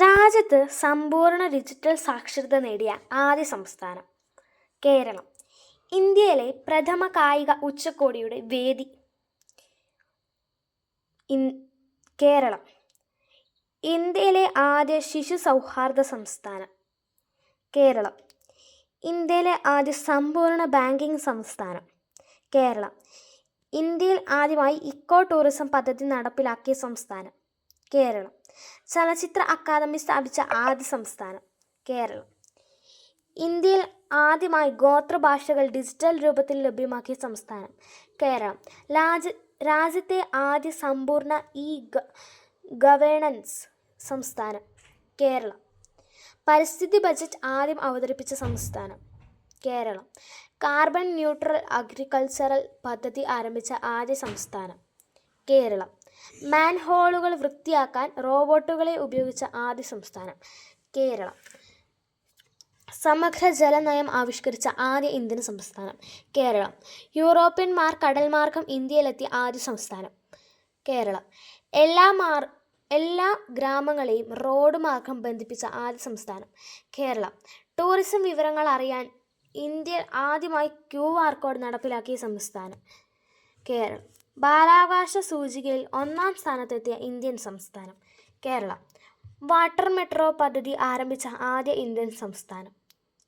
രാജ്യത്ത് സമ്പൂർണ്ണ ഡിജിറ്റൽ സാക്ഷരത നേടിയ ആദ്യ സംസ്ഥാനം കേരളം. ഇന്ത്യയിലെ പ്രഥമ കായിക ഉച്ചകോടിയുടെ വേദി കേരളം. ഇന്ത്യയിലെ ആദ്യ ശിശു സൗഹാർദ്ദ സംസ്ഥാനം കേരളം. ഇന്ത്യയിലെ ആദ്യ സമ്പൂർണ്ണ ബാങ്കിംഗ് സംസ്ഥാനം കേരളം. ഇന്ത്യയിൽ ആദ്യമായി ഇക്കോ ടൂറിസം പദ്ധതി നടപ്പിലാക്കിയ സംസ്ഥാനം കേരളം. ചലച്ചിത്ര അക്കാദമി സ്ഥാപിച്ച ആദ്യ സംസ്ഥാനം കേരളം. ഇന്ത്യയിൽ ആദ്യമായി ഗോത്രഭാഷകൾ ഡിജിറ്റൽ രൂപത്തിൽ ലഭ്യമാക്കിയ സംസ്ഥാനം കേരളം. രാജ്യത്തെ ആദ്യ സമ്പൂർണ്ണ ഗവേണൻസ് സംസ്ഥാനം കേരളം. പരിസ്ഥിതി ബജറ്റ് ആദ്യം അവതരിപ്പിച്ച സംസ്ഥാനം കേരളം. കാർബൺ ന്യൂട്രൽ അഗ്രികൾച്ചറൽ പദ്ധതി ആരംഭിച്ച ആദ്യ സംസ്ഥാനം കേരളം. മാൻഹോളുകൾ വൃത്തിയാക്കാൻ റോബോട്ടുകളെ ഉപയോഗിച്ച ആദ്യ സംസ്ഥാനം കേരളം. സമഗ്ര ജലനയം ആവിഷ്കരിച്ച ആദ്യ ഇന്ത്യൻ സംസ്ഥാനം കേരളം. യൂറോപ്യന്മാർ കടൽമാർഗം ഇന്ത്യയിലെത്തിയ ആദ്യ സംസ്ഥാനം കേരളം. എല്ലാ ഗ്രാമങ്ങളെയും റോഡ് മാർഗം ബന്ധിപ്പിച്ച ആദ്യ സംസ്ഥാനം കേരളം. ടൂറിസം വിവരങ്ങൾ അറിയാൻ ഇന്ത്യയിൽ ആദ്യമായി QR കോഡ് നടപ്പിലാക്കിയ സംസ്ഥാനം കേരളം. ബാലാവകാശ സൂചികയിൽ 1-ാം സ്ഥാനത്തെത്തിയ ഇന്ത്യൻ സംസ്ഥാനം കേരളം. വാട്ടർ മെട്രോ പദ്ധതി ആരംഭിച്ച ആദ്യ ഇന്ത്യൻ സംസ്ഥാനം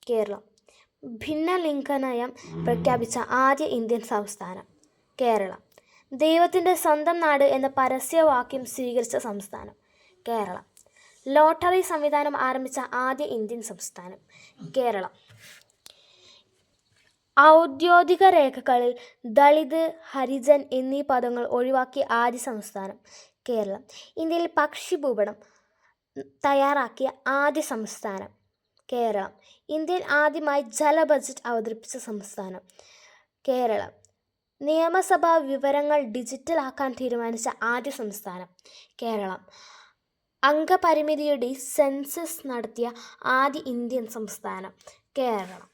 കേരളം. ഭിന്നലിംഗ നയം പ്രഖ്യാപിച്ച ആദ്യ ഇന്ത്യൻ സംസ്ഥാനം കേരളം. ദൈവത്തിൻ്റെ സ്വന്തം നാട് എന്ന പരസ്യവാക്യം സ്വീകരിച്ച സംസ്ഥാനം കേരളം. ലോട്ടറി സംവിധാനം ആരംഭിച്ച ആദ്യ ഇന്ത്യൻ സംസ്ഥാനം കേരളം. ഔദ്യോഗിക രേഖകളിൽ ദളിത്, ഹരിജൻ എന്നീ പദങ്ങൾ ഒഴിവാക്കിയ ആദ്യ സംസ്ഥാനം കേരളം. ഇന്ത്യയിൽ പക്ഷിഭൂപടം തയ്യാറാക്കിയ ആദ്യ സംസ്ഥാനം കേരളം. ഇന്ത്യയിൽ ആദ്യമായി ജല ബജറ്റ് അവതരിപ്പിച്ച സംസ്ഥാനം കേരളം. നിയമസഭാ വിവരങ്ങൾ ഡിജിറ്റലാക്കാൻ തീരുമാനിച്ച ആദ്യ സംസ്ഥാനം കേരളം. അംഗപരിമിതിയുടെ സെൻസസ് നടത്തിയ ആദ്യ ഇന്ത്യൻ സംസ്ഥാനം കേരളം.